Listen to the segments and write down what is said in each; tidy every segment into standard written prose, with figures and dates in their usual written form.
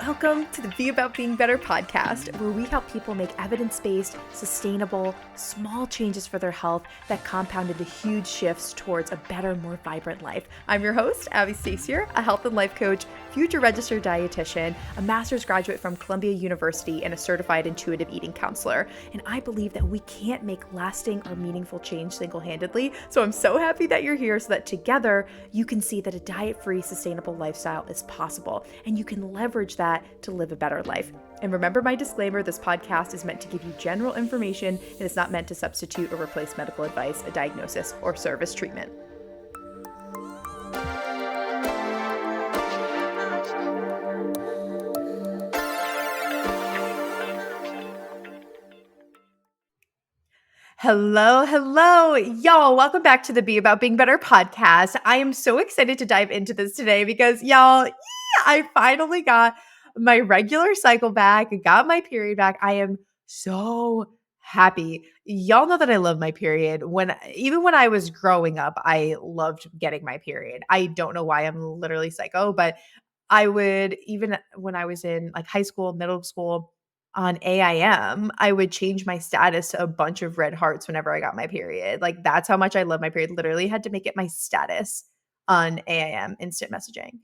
Welcome to the Be About Being Better podcast, where we help people make evidence-based, sustainable, small changes for their health that compound into huge shifts towards a better, more vibrant life. I'm your host, Abby Stasier, a health and life coach, future registered dietitian, a master's graduate from Columbia University, and a certified intuitive eating counselor. And I believe that we can't make lasting or meaningful change single-handedly. So I'm so happy that you're here so that together you can see that a diet-free, sustainable lifestyle is possible, and you can leverage that to live a better life. And remember my disclaimer, this podcast is meant to give you general information and it's not meant to substitute or replace medical advice, a diagnosis, or service treatment. Hello, y'all. Welcome back to the Be About Being Better podcast. I am so excited to dive into this today because y'all, I finally got my regular cycle back, got my period back. I am so happy. Y'all know that I love my period. Even when I was growing up, I loved getting my period. I don't know why I'm literally psycho, but I would, even when I was in like high school, middle school, on AIM, I would change my status to a bunch of red hearts whenever I got my period. Like that's how much I love my period. Literally had to make it my status on AIM, instant messaging.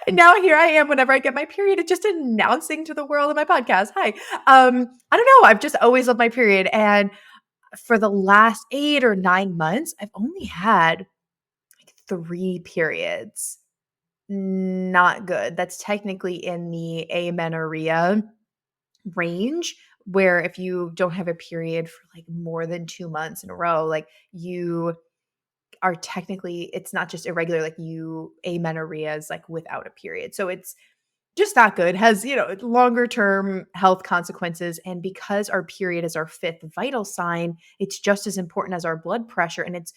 And now here I am whenever I get my period, just announcing to the world in my podcast. Hi. I don't know. I've just always loved my period. And for the last 8 or 9 months, I've only had like 3 periods. Not good. That's technically in the amenorrhea range, where if you don't have a period for like more than 2 months in a row, like you are technically, it's not just irregular, like amenorrhea is like without a period. So it's just not good, has, longer term health consequences. And because our period is our 5th vital sign, it's just as important as our blood pressure. And it's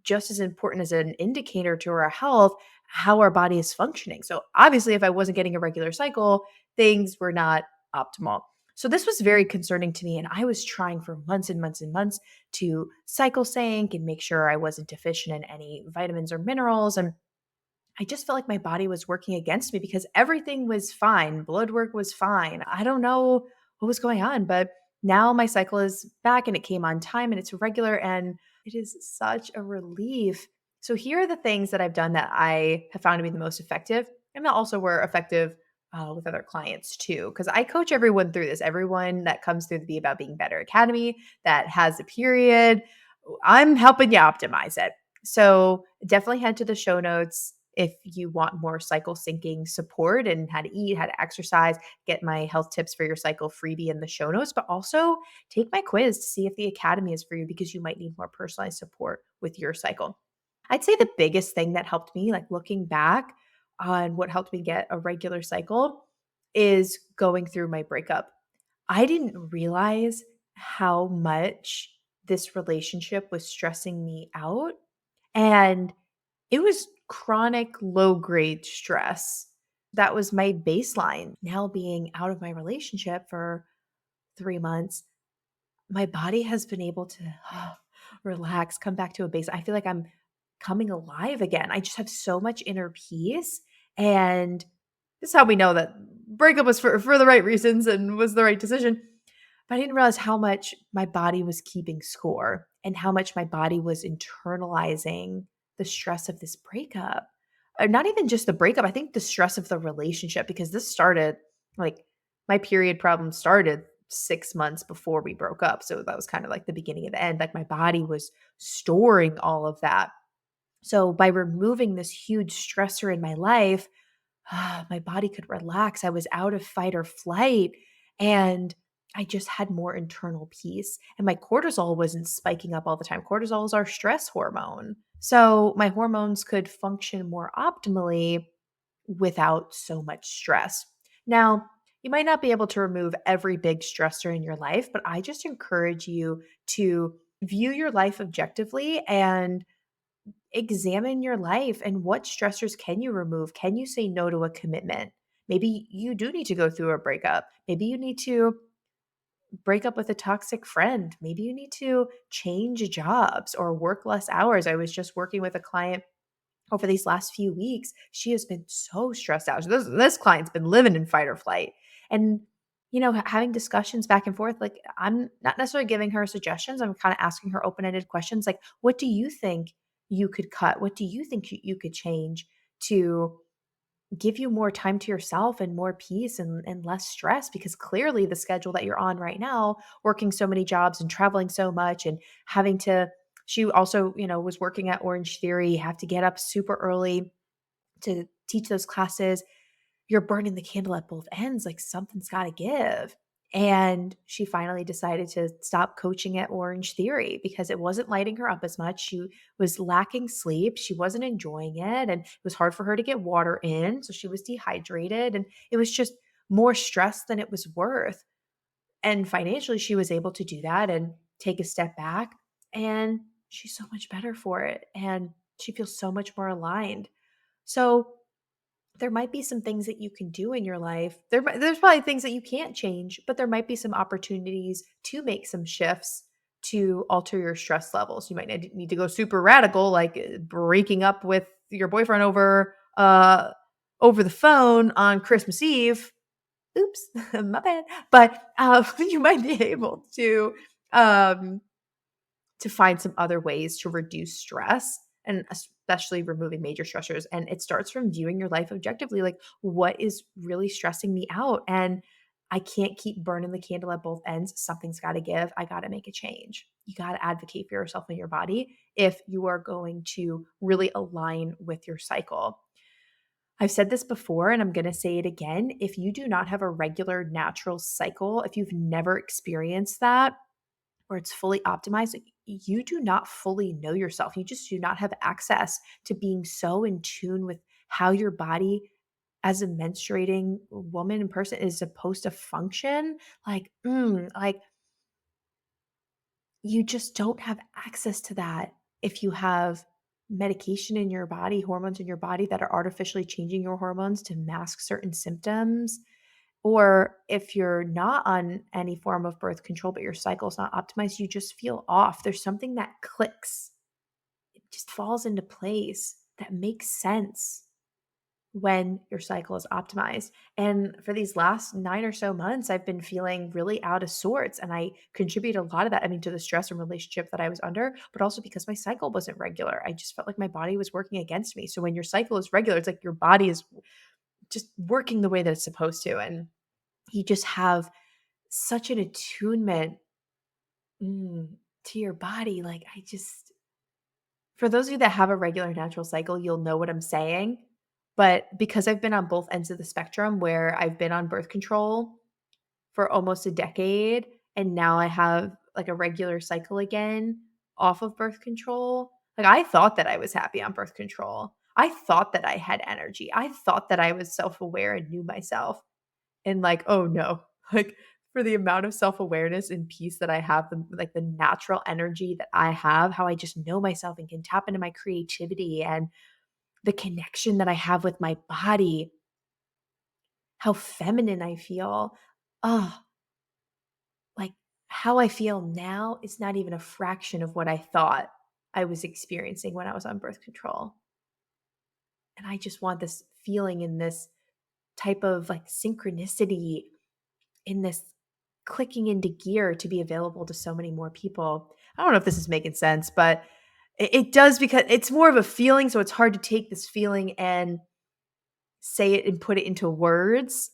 just as important as an indicator to our health, how our body is functioning. So obviously, if I wasn't getting a regular cycle, things were not optimal. So this was very concerning to me. And I was trying for months and months and months to cycle sync and make sure I wasn't deficient in any vitamins or minerals. And I just felt like my body was working against me because everything was fine. Blood work was fine. I don't know what was going on, but now my cycle is back and it came on time and it's regular and it is such a relief. So here are the things that I've done that I have found to be the most effective and that also were effective with other clients too, because I coach everyone through this. Everyone that comes through the Be About Being Better Academy that has a period, I'm helping you optimize it. So definitely head to the show notes if you want more cycle syncing support and how to eat, how to exercise, get my health tips for your cycle freebie in the show notes, but also take my quiz to see if the academy is for you because you might need more personalized support with your cycle. I'd say the biggest thing that helped me, like looking back on what helped me get a regular cycle, is going through my breakup. I didn't realize how much this relationship was stressing me out. And it was chronic low grade stress. That was my baseline. Now being out of my relationship for 3 months, my body has been able to relax, come back to a base. I feel like I'm coming alive again. I just have so much inner peace. And this is how we know that breakup was for the right reasons and was the right decision. But I didn't realize how much my body was keeping score and how much my body was internalizing the stress of this breakup. Not even just the breakup, I think the stress of the relationship, because this started like my period problem started 6 months before we broke up. So that was kind of like the beginning of the end. Like my body was storing all of that. So by removing this huge stressor in my life, my body could relax. I was out of fight or flight and I just had more internal peace. And my cortisol wasn't spiking up all the time. Cortisol is our stress hormone. So my hormones could function more optimally without so much stress. Now, you might not be able to remove every big stressor in your life, but I just encourage you to view your life objectively and examine your life and what stressors can you remove? Can you say no to a commitment? Maybe you do need to go through a breakup. Maybe you need to break up with a toxic friend. Maybe you need to change jobs or work less hours. I was just working with a client over these last few weeks, she has been so stressed out. So this client's been living in fight or flight. And, having discussions back and forth, like I'm not necessarily giving her suggestions. I'm kind of asking her open-ended questions like, what do you think you could cut? What do you think you could change to give you more time to yourself and more peace and less stress? Because clearly the schedule that you're on right now, working so many jobs and traveling so much and having to, she also, was working at Orange Theory, have to get up super early to teach those classes. You're burning the candle at both ends. Like something's got to give. And she finally decided to stop coaching at Orange Theory because it wasn't lighting her up as much. She was lacking sleep. She wasn't enjoying it. And it was hard for her to get water in. So she was dehydrated. And it was just more stress than it was worth. And financially, she was able to do that and take a step back. And she's so much better for it. And she feels so much more aligned. So there might be some things that you can do in your life. There's probably things that you can't change, but there might be some opportunities to make some shifts to alter your stress levels. You might need to go super radical, like breaking up with your boyfriend over the phone on Christmas Eve. Oops, my bad. But you might be able um, to find some other ways to reduce stress and especially removing major stressors. And it starts from viewing your life objectively, like what is really stressing me out? And I can't keep burning the candle at both ends. Something's got to give. I got to make a change. You got to advocate for yourself and your body if you are going to really align with your cycle. I've said this before and I'm going to say it again. If you do not have a regular natural cycle, if you've never experienced that, where it's fully optimized, you do not fully know yourself. You just do not have access to being so in tune with how your body as a menstruating woman and person is supposed to function. Like you just don't have access to that if you have medication in your body, hormones in your body that are artificially changing your hormones to mask certain symptoms, or if you're not on any form of birth control, but your cycle is not optimized, you just feel off. There's something that clicks. It just falls into place that makes sense when your cycle is optimized. And for these last 9 or so months, I've been feeling really out of sorts. And I contribute a lot of that, to the stress and relationship that I was under, but also because my cycle wasn't regular. I just felt like my body was working against me. So when your cycle is regular, it's like your body is just working the way that it's supposed to. And you just have such an attunement to your body. Like for those of you that have a regular natural cycle, you'll know what I'm saying. But because I've been on both ends of the spectrum where I've been on birth control for almost a decade, and now I have like a regular cycle again off of birth control. Like I thought that I was happy on birth control. I thought that I had energy. I thought that I was self-aware and knew myself. And like, oh no, like for the amount of self-awareness and peace that I have, the natural energy that I have, how I just know myself and can tap into my creativity and the connection that I have with my body, how feminine I feel. Oh, like how I feel now is not even a fraction of what I thought I was experiencing when I was on birth control. And I just want this feeling in this type of like synchronicity in this clicking into gear to be available to so many more people. I don't know if this is making sense, but it does because it's more of a feeling. So it's hard to take this feeling and say it and put it into words.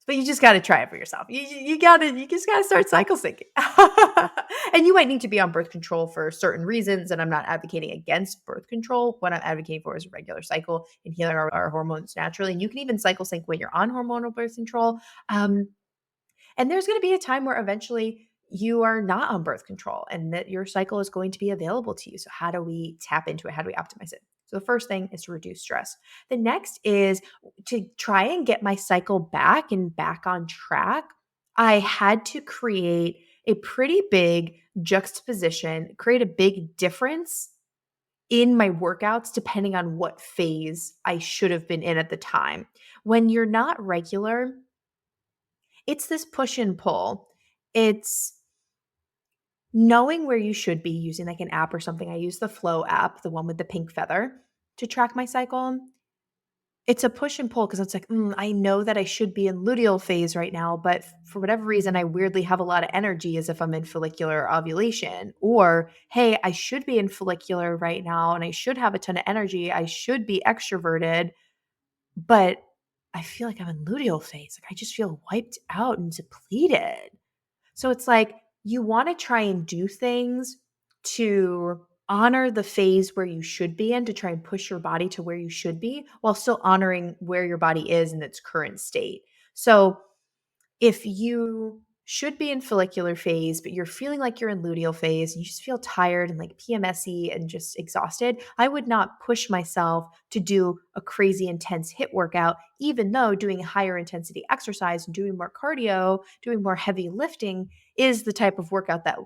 But you just got to try it for yourself. You just got to start cycle syncing. And you might need to be on birth control for certain reasons. And I'm not advocating against birth control. What I'm advocating for is a regular cycle and healing our hormones naturally. And you can even cycle sync when you're on hormonal birth control. And there's going to be a time where eventually you are not on birth control and that your cycle is going to be available to you. So how do we tap into it? How do we optimize it? So the first thing is to reduce stress. The next is to try and get my cycle back and back on track. I had to create a pretty big juxtaposition, create a big difference in my workouts depending on what phase I should have been in at the time. When you're not regular, it's this push and pull. It's knowing where you should be using like an app or something. I use the Flow app, the one with the pink feather. to track my cycle. It's a push and pull because it's like, I know that I should be in luteal phase right now, but for whatever reason, I weirdly have a lot of energy as if I'm in follicular ovulation. Or, hey, I should be in follicular right now and I should have a ton of energy. I should be extroverted, but I feel like I'm in luteal phase. Like I just feel wiped out and depleted. So it's like you want to try and do things to honor the phase where you should be in to try and push your body to where you should be while still honoring where your body is in its current state. So if you should be in follicular phase, but you're feeling like you're in luteal phase, and you just feel tired and like PMSy and just exhausted, I would not push myself to do a crazy intense hit workout, even though doing higher intensity exercise and doing more cardio, doing more heavy lifting is the type of workout that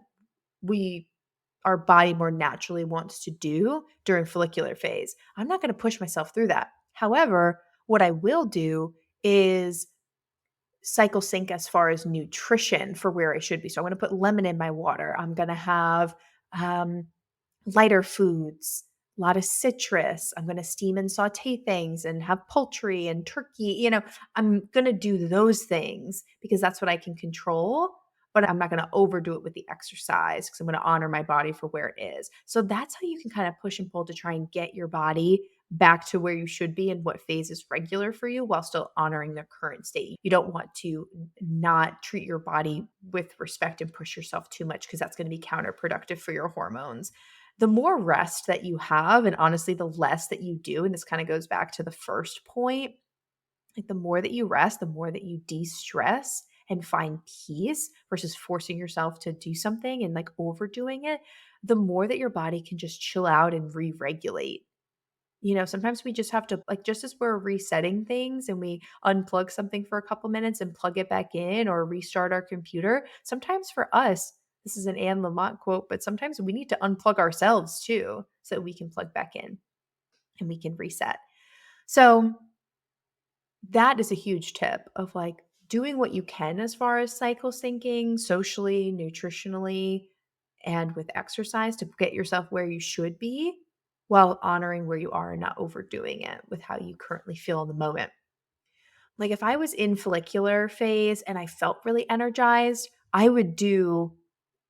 we our body more naturally wants to do during follicular phase. I'm not going to push myself through that. However, what I will do is cycle sync as far as nutrition for where I should be. So I'm going to put lemon in my water. I'm going to have um, lighter foods, a lot of citrus. I'm going to steam and saute things and have poultry and turkey. I'm going to do those things because that's what I can control. But I'm not going to overdo it with the exercise because I'm going to honor my body for where it is. So that's how you can kind of push and pull to try and get your body back to where you should be and what phase is regular for you while still honoring the current state. You don't want to not treat your body with respect and push yourself too much because that's going to be counterproductive for your hormones. The more rest that you have, and honestly, the less that you do, and this kind of goes back to the first point, like the more that you rest, the more that you de-stress and find peace versus forcing yourself to do something and like overdoing it, the more that your body can just chill out and re-regulate. Sometimes we just have to, like, just as we're resetting things and we unplug something for a couple minutes and plug it back in or restart our computer, sometimes for us, this is an Anne Lamott quote, but sometimes we need to unplug ourselves too so that we can plug back in and we can reset. So that is a huge tip of like doing what you can as far as cycle syncing, socially, nutritionally, and with exercise to get yourself where you should be while honoring where you are and not overdoing it with how you currently feel in the moment. Like if I was in follicular phase and I felt really energized, I would do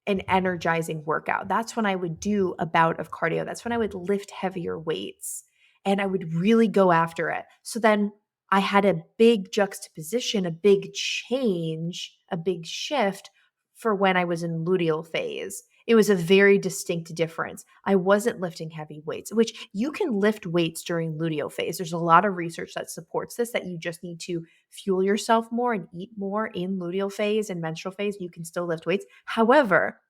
an energizing workout. That's when I would do a bout of cardio. That's when I would lift heavier weights and I would really go after it. So then I had a big juxtaposition, a big change, a big shift for when I was in luteal phase. It was a very distinct difference. I wasn't lifting heavy weights, which you can lift weights during luteal phase. There's a lot of research that supports this, that you just need to fuel yourself more and eat more in luteal phase and menstrual phase. You can still lift weights. However,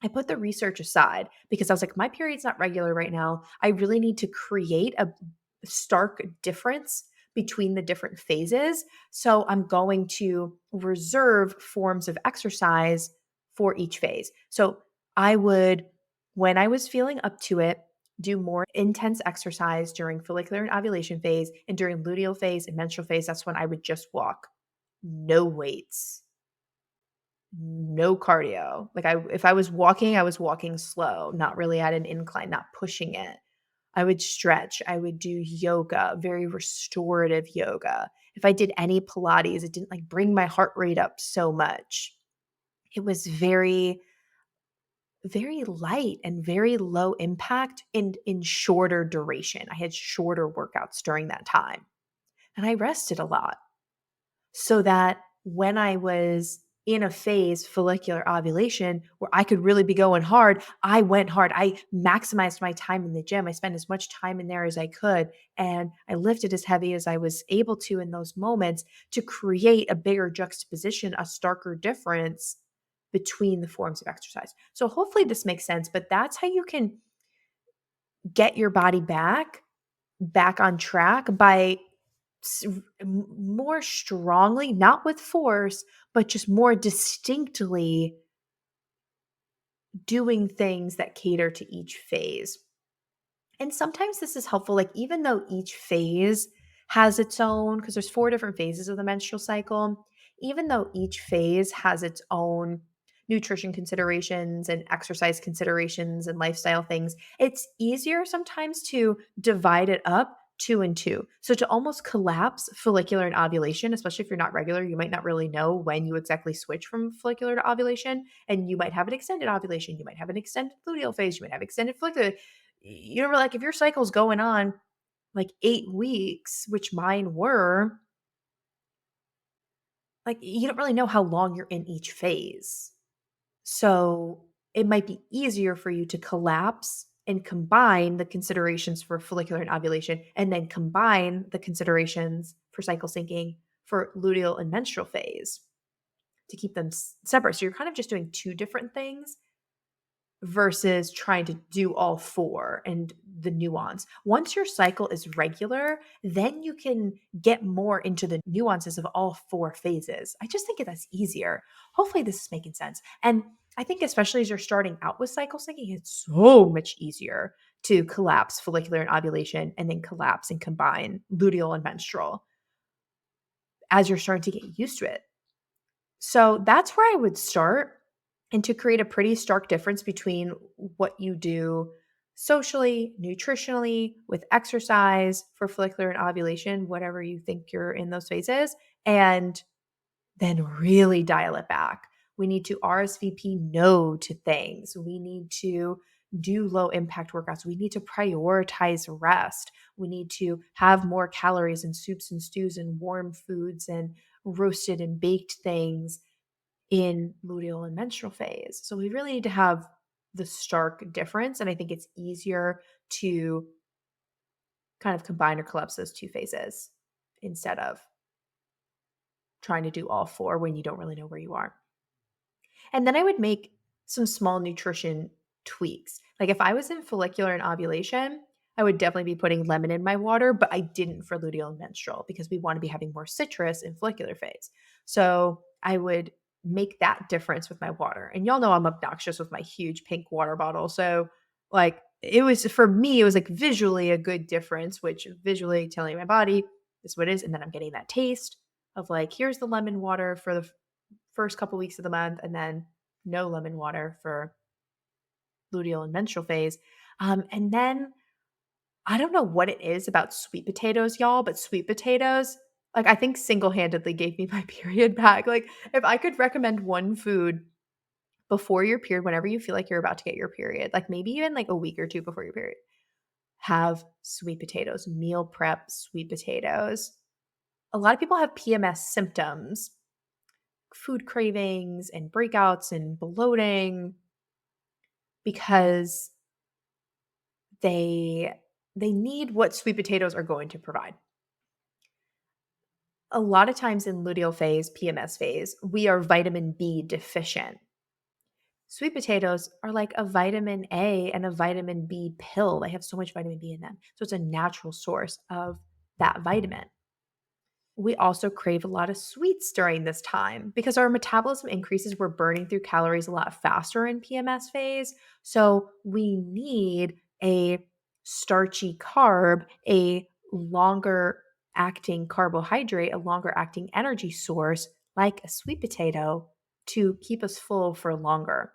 I put the research aside because I was like, my period's not regular right now. I really need to create a stark difference between the different phases. So I'm going to reserve forms of exercise for each phase. So I would, when I was feeling up to it, do more intense exercise during follicular and ovulation phase, and during luteal phase and menstrual phase, that's when I would just walk. No weights, no cardio. Like if I was walking slow, not really at an incline, not pushing it. I would stretch, I would do yoga, very restorative yoga. If I did any Pilates, it didn't like bring my heart rate up so much. It was very, very light and very low impact and in shorter duration. I had shorter workouts during that time. And I rested a lot so that when I was in a phase, follicular ovulation, where I could really be going hard, I went hard. I maximized my time in the gym. I spent as much time in there as I could. And I lifted as heavy as I was able to in those moments to create a bigger juxtaposition, a starker difference between the forms of exercise. So hopefully this makes sense, but that's how you can get your body back on track by more strongly, not with force, but just more distinctly doing things that cater to each phase. And sometimes this is helpful, like even though each phase has its own, because there's 4 different phases of the menstrual cycle, even though each phase has its own nutrition considerations and exercise considerations and lifestyle things, it's easier sometimes to divide it up two and two. So to almost collapse follicular and ovulation, especially if you're not regular, you might not really know when you exactly switch from follicular to ovulation. And you might have an extended ovulation, you might have an extended luteal phase, you might have extended follicular. You know, like if your cycle's going on like 8 weeks, which mine were, like you don't really know how long you're in each phase. So it might be easier for you to collapse and combine the considerations for follicular and ovulation, and then combine the considerations for cycle syncing for luteal and menstrual phase to keep them separate. So you're kind of just doing two different things versus trying to do all four and the nuance. Once your cycle is regular, then you can get more into the nuances of all four phases. I just think that's easier. Hopefully, this is making sense. And I think, especially as you're starting out with cycle syncing, it's so much easier to collapse follicular and ovulation and then collapse and combine luteal and menstrual as you're starting to get used to it. So that's where I would start. And to create a pretty stark difference between what you do socially, nutritionally, with exercise for follicular and ovulation, whatever you think you're in those phases, and then really dial it back. We need to RSVP no to things. We need to do low impact workouts. We need to prioritize rest. We need to have more calories in soups and stews and warm foods and roasted and baked things in luteal and menstrual phase. So we really need to have the stark difference. And I think it's easier to kind of combine or collapse those two phases instead of trying to do all four when you don't really know where you are. And then I would make some small nutrition tweaks. Like if I was in follicular and ovulation, I would definitely be putting lemon in my water, but I didn't for luteal and menstrual because we want to be having more citrus in follicular phase. So I would make that difference with my water. And y'all know I'm obnoxious with my huge pink water bottle. So like it was, for me, it was like visually a good difference, which visually telling my body this is what it is. And then I'm getting that taste of like, here's the lemon water for the first couple weeks of the month, and then no lemon water for luteal and menstrual phase. And then I don't know what it is about sweet potatoes, y'all, but sweet potatoes, like I think single-handedly gave me my period back. Like if I could recommend one food before your period, whenever you feel like you're about to get your period, like maybe even like a week or two before your period, have sweet potatoes, meal prep sweet potatoes. A lot of people have PMS symptoms, food cravings and breakouts and bloating because they need what sweet potatoes are going to provide. A lot of times in luteal phase, PMS phase, we are vitamin B deficient. Sweet potatoes are like a vitamin A and a vitamin B pill. They have so much vitamin B in them. So it's a natural source of that vitamin. We also crave a lot of sweets during this time because our metabolism increases. We're burning through calories a lot faster in PMS phase. So we need a starchy carb, a longer acting carbohydrate, a longer acting energy source like a sweet potato to keep us full for longer.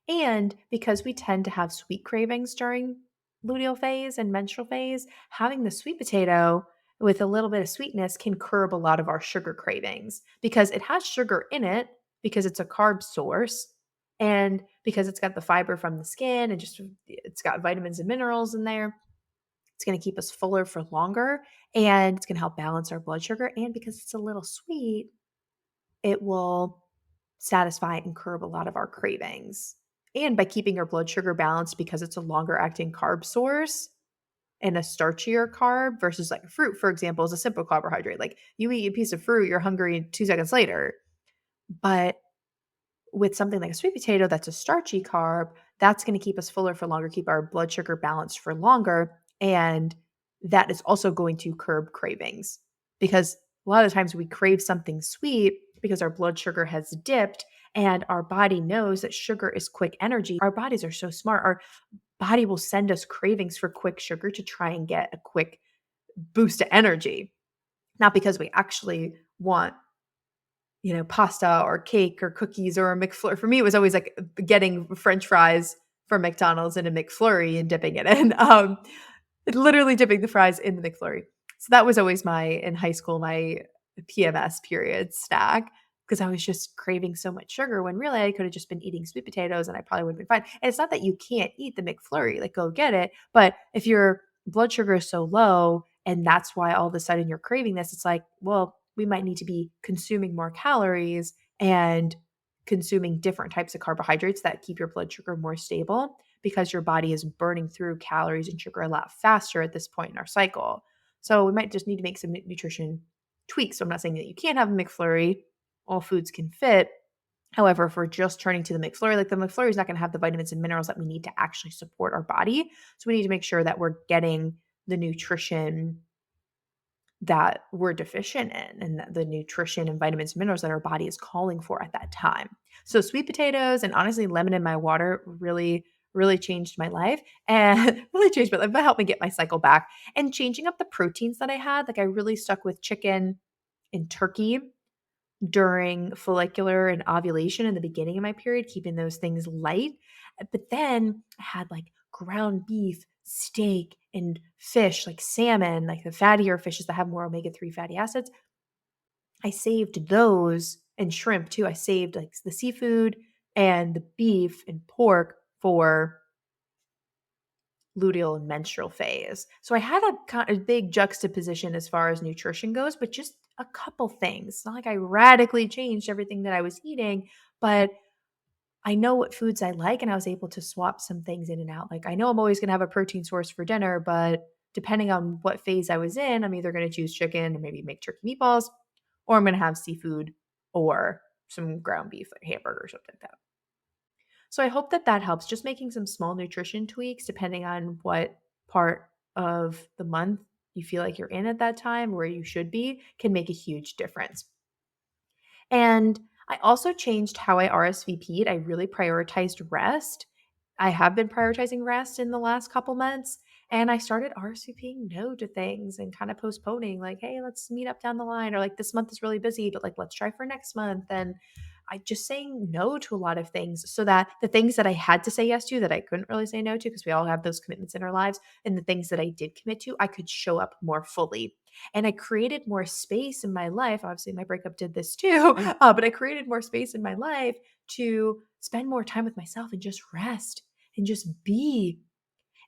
And because we tend to have sweet cravings during luteal phase and menstrual phase, having the sweet potato with a little bit of sweetness can curb a lot of our sugar cravings because it has sugar in it because it's a carb source and because it's got the fiber from the skin and just it's got vitamins and minerals in there. It's going to keep us fuller for longer and it's going to help balance our blood sugar. And because it's a little sweet, it will satisfy and curb a lot of our cravings. And by keeping our blood sugar balanced because it's a longer acting carb source and a starchier carb versus like fruit, for example, is a simple carbohydrate. Like you eat a piece of fruit, you're hungry 2 seconds later. But with something like a sweet potato that's a starchy carb, that's going to keep us fuller for longer, keep our blood sugar balanced for longer. And that is also going to curb cravings because a lot of times we crave something sweet because our blood sugar has dipped and our body knows that sugar is quick energy. Our bodies are so smart. Our body will send us cravings for quick sugar to try and get a quick boost of energy, not because we actually want, pasta or cake or cookies or a McFlurry. For me, it was always like getting French fries from McDonald's in a McFlurry and dipping it in. Literally dipping the fries in the McFlurry. So that was always in high school, my PMS period snack because I was just craving so much sugar when really I could have just been eating sweet potatoes and I probably would have been fine. And it's not that you can't eat the McFlurry, like go get it. But if your blood sugar is so low and that's why all of a sudden you're craving this, it's like, well, we might need to be consuming more calories and consuming different types of carbohydrates that keep your blood sugar more stable because your body is burning through calories and sugar a lot faster at this point in our cycle. So we might just need to make some nutrition tweaks. So I'm not saying that you can't have a McFlurry. All foods can fit. However, if we're just turning to the McFlurry, like the McFlurry is not going to have the vitamins and minerals that we need to actually support our body. So we need to make sure that we're getting the nutrition that we're deficient in and the nutrition and vitamins and minerals that our body is calling for at that time. So sweet potatoes and honestly lemon in my water really changed my life and really changed my life, but helped me get my cycle back. And changing up the proteins that I had, like I really stuck with chicken and turkey during follicular and ovulation in the beginning of my period, keeping those things light. But then I had like ground beef, steak, and fish, like salmon, like the fattier fishes that have more omega-3 fatty acids. I saved those and shrimp too. I saved like the seafood and the beef and pork for luteal and menstrual phase. So I had a big juxtaposition as far as nutrition goes, but just a couple things. It's not like I radically changed everything that I was eating, but I know what foods I like and I was able to swap some things in and out. Like I know I'm always going to have a protein source for dinner, but depending on what phase I was in, I'm either going to choose chicken or maybe make turkey meatballs, or I'm going to have seafood or some ground beef, like hamburger or something like that. So I hope that that helps. Just making some small nutrition tweaks depending on what part of the month you feel like you're in at that time, where you should be, can make a huge difference. And I also changed how I RSVP'd. I really prioritized rest. I have been prioritizing rest in the last couple months. And I started RSVPing no to things and kind of postponing, like, hey, let's meet up down the line, or like this month is really busy, but like let's try for next month. And I just saying no to a lot of things so that the things that I had to say yes to that I couldn't really say no to because we all have those commitments in our lives, and the things that I did commit to, I could show up more fully. And I created more space in my life. Obviously, my breakup did this too, but I created more space in my life to spend more time with myself and just rest and just be.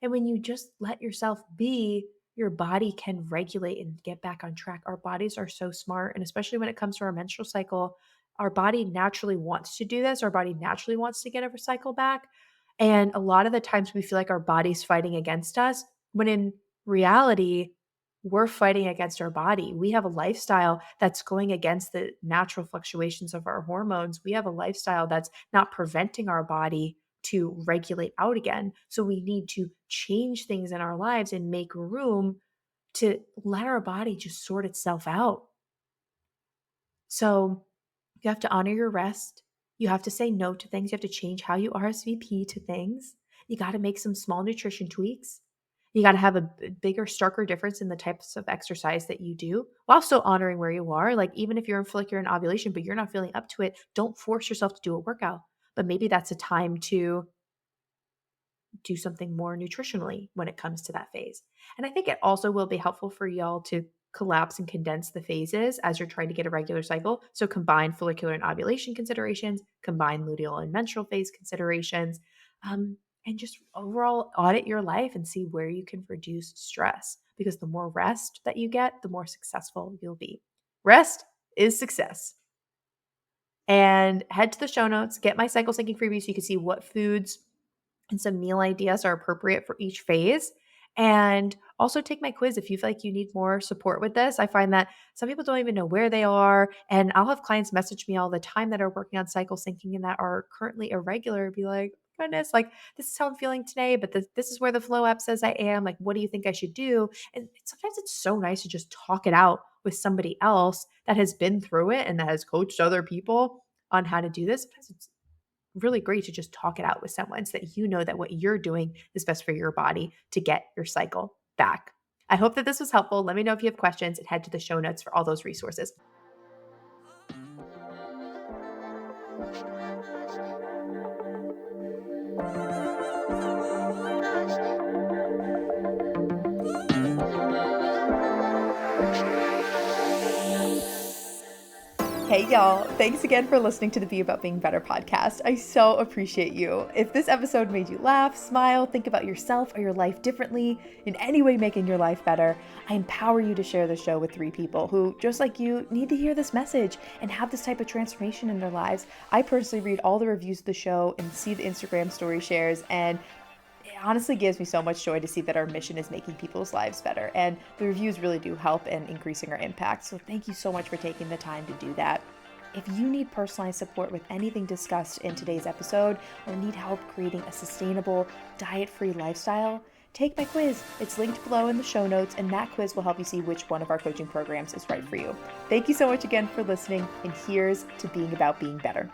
And when you just let yourself be, your body can regulate and get back on track. Our bodies are so smart. And especially when it comes to our menstrual cycle, our body naturally wants to do this. Our body naturally wants to get our cycle back. And a lot of the times we feel like our body's fighting against us, when in reality, we're fighting against our body. We have a lifestyle that's going against the natural fluctuations of our hormones. We have a lifestyle that's not preventing our body to regulate out again. So we need to change things in our lives and make room to let our body just sort itself out. So you have to honor your rest. You have to say no to things. You have to change how you RSVP to things. You got to make some small nutrition tweaks. You got to have a bigger, starker difference in the types of exercise that you do while still honoring where you are. Like, even if you're in follicular and ovulation, but you're not feeling up to it, don't force yourself to do a workout. But maybe that's a time to do something more nutritionally when it comes to that phase. And I think it also will be helpful for y'all to collapse and condense the phases as you're trying to get a regular cycle. So combine follicular and ovulation considerations, combine luteal and menstrual phase considerations, and just overall audit your life and see where you can reduce stress. Because the more rest that you get, the more successful you'll be. Rest is success. And head to the show notes, get my cycle syncing freebie so you can see what foods and some meal ideas are appropriate for each phase. And also take my quiz if you feel like you need more support with this. I find that some people don't even know where they are. And I'll have clients message me all the time that are working on cycle syncing and that are currently irregular, be like, goodness, like this is how I'm feeling today, but this is where the Flow app says I am. Like, what do you think I should do? And sometimes it's so nice to just talk it out with somebody else that has been through it and that has coached other people on how to do this. Sometimes it's really great to just talk it out with someone so that you know that what you're doing is best for your body to get your cycle back. I hope that this was helpful. Let me know if you have questions and head to the show notes for all those resources. Hey y'all, thanks again for listening to the Be About Being Better podcast. I so appreciate you. If this episode made you laugh, smile, think about yourself or your life differently, in any way making your life better, I empower you to share the show with 3 people who, just like you, need to hear this message and have this type of transformation in their lives. I personally read all the reviews of the show and see the Instagram story shares, and it honestly gives me so much joy to see that our mission is making people's lives better, and the reviews really do help in increasing our impact. So thank you so much for taking the time to do that. If you need personalized support with anything discussed in today's episode or need help creating a sustainable, diet-free lifestyle, take my quiz. It's linked below in the show notes, and that quiz will help you see which one of our coaching programs is right for you. Thank you so much again for listening, and here's to being about being better.